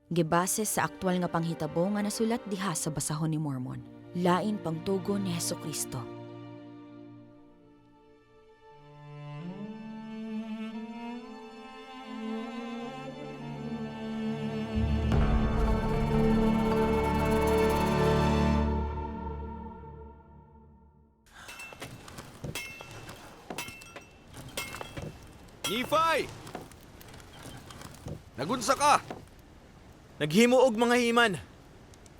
Gibase sa aktwal nga panghitabo nga nasulat diha sa basahon ni Mormon. Lain pangtugon ni Hesukristo. Nephi! Nagunsa ka! Naghimo og mga himan.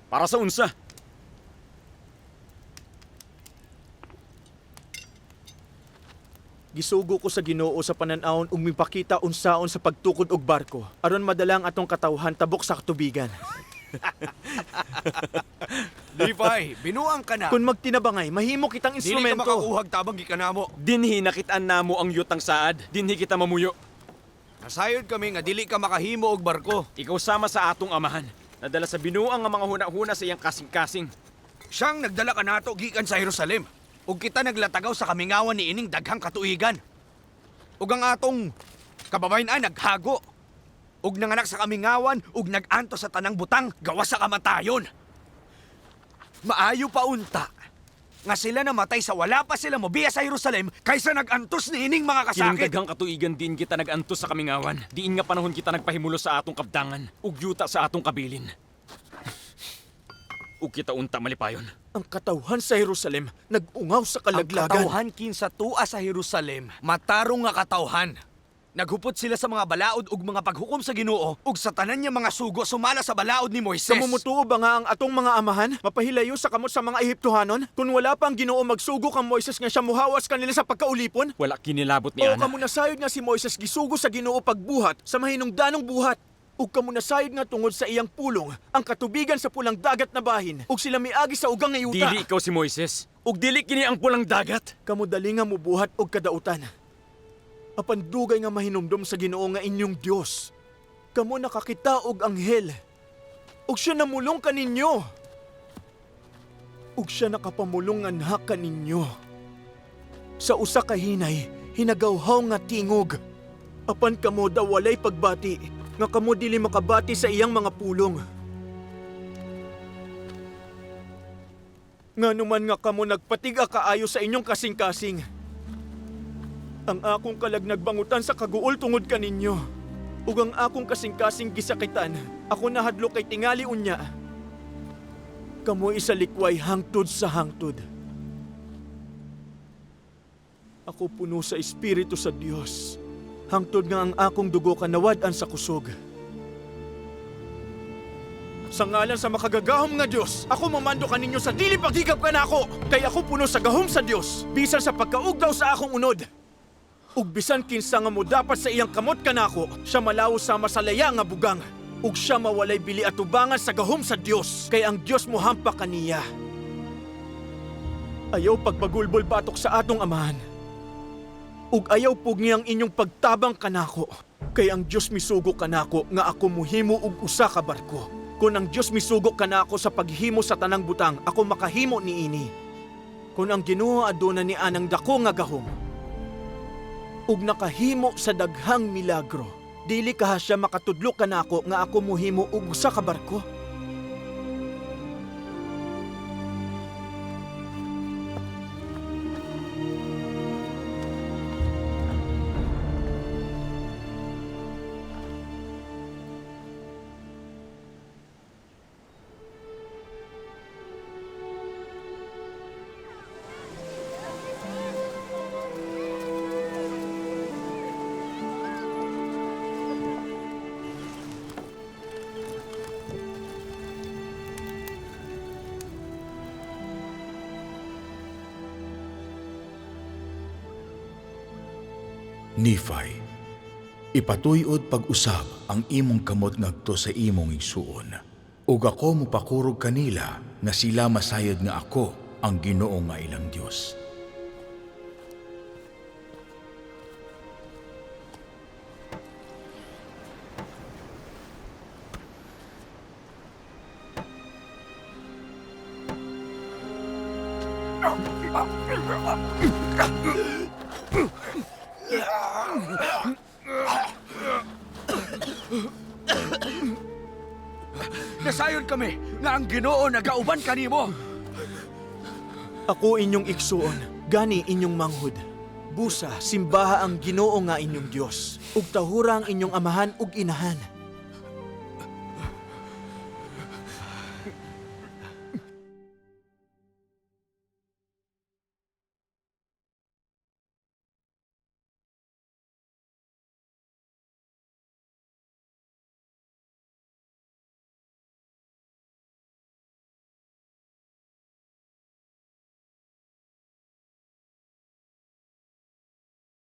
Para sa unsa? Gisugo ko sa Ginoo sa panan-awon ug mipakita unsaon sa pagtukod og barko aron madalang atong katawhan tabok sa katubigan. Nephi, binuang ka na! Kung magtinabangay, mahimo kitang Dili ka instrumento. makakuhag tabang gikanamo. Dinhi nakitaan namo ang yutang saad, dinhi kita mamuyo. Nasayod kami nga dili ka makahimo og barko. Ikaw sama sa atong amahan. Nadala sa binuang nga mga huna-huna sa iyang kasing-kasing. Siyang nagdala ka nato gikan sa Jerusalem. Ug kita naglatagaw sa kamingawan ni ining daghang katuigan. Ug ang atong kababayan naghago. Ug nanganak sa kamingawan ug naganto sa tanang butang gawas sa kamatayon. Maayo pa unta nga sila namatay sa wala pa sila mobiya sa Jerusalem kaysa nagantos ni ining mga Kining kasakit. daghang katuigan din kita nagantos sa kamingawan. Diin nga panahon kita nagpahimulo sa atong kabdangan ug yuta sa atong kabilin. Ug kita unta malipayon. Ang katawhan sa Jerusalem nag-ungaw sa Ang kalaglagan. katawhan kinsa tua sa Jerusalem, matarong nga katawhan. Naghupot sila sa mga balaod ug mga paghukom sa Ginoo ug sa tanan niya mga sugo sumala sa balaod ni Moises. Kamumutuo ba nga ang atong mga amahan mapahilayo sa kamot sa mga Ehiptohanon kung wala pang Ginoo magsugo kang Moises nga siya muhawas kanila sa pagkaulipon? Wala kinilabot ni O Ana. kamo nasayod nga si Moises gisugo sa Ginoo pagbuhat sa mahinungdanong buhat. Ug kamo nasayod nga tungod sa iyang pulong ang katubigan sa pulang dagat na bahin ug sila miagi sa ugang nga yuta. Dili ikaw si Moises. Ug dili kini ang pulang dagat. Kamo dali nga mubuhat og kadautan. Apan dugay nga mahinumdom sa Ginoo nga inyong Dios. Kamo nakakita og anghel. Ug siya namulong kaninyo. Ug siya nakapamulong nga kaninyo. Sa usa ka hinay, hinagawhaw nga tingog. Apan kamo daw walay pagbati, nga kamo dili makabati sa iyang mga pulong. Nga naman nga kamo nagpatiga kaayo sa inyong kasing-kasing. Ang akong kalagnagbangutan sa kaguol tungod kaninyo. Ug ang akong kasing-kasing gisakitan, ako nahadlok kay tingali unya. Kamo isalikway hangtod sa hangtod. Ako puno sa Espiritu sa Dios. Hangtod nga ang akong dugo kanawad-an sa kusog. Sa ngalan sa makagagahom nga Dios, ako mamando kaninyo sa dili paghigap ka na ako. Kay ako puno sa gahom sa Dios, bisan sa pagkaugdaw sa akong unod. Ug bisan kinsa nga mo dapat sa iyang kamot kanako, siya malaw sama sa laya nga bugang. Ug siya mawalay bili atubangan sa gahom sa Dios, kay ang Dios mo hampa kaniya. Ayaw pagpagulbol batok sa atong amahan. Ug ayaw pug niyang inyong pagtabang kanako, kay ang Dios misugo kanako nga ako muhimo og usa ka barko. Kung ang Dios misugo kanako sa paghimo sa tanang butang, ako makahimo niini. Kung ang Ginoo aduna ni anang dako nga gahom, ug nakahimo sa daghang milagro, dili ka siya makatudlo kanako nga ako muhimo og usa ka barko. Nephi, ipatuyod pag-usab ang imong kamot ngadto sa imong igsuon. Ug ako mopakurog kanila nga sila masayod nga ako ang Ginoo nga ilang Dios. Nasayon kami nga ang Ginoo nagauban kanimo. Ako inyong igsuon, gani inyong manghud. Busa, simbaha ang Ginoo nga inyong Dios, ug tahura ang inyong amahan ug inahan.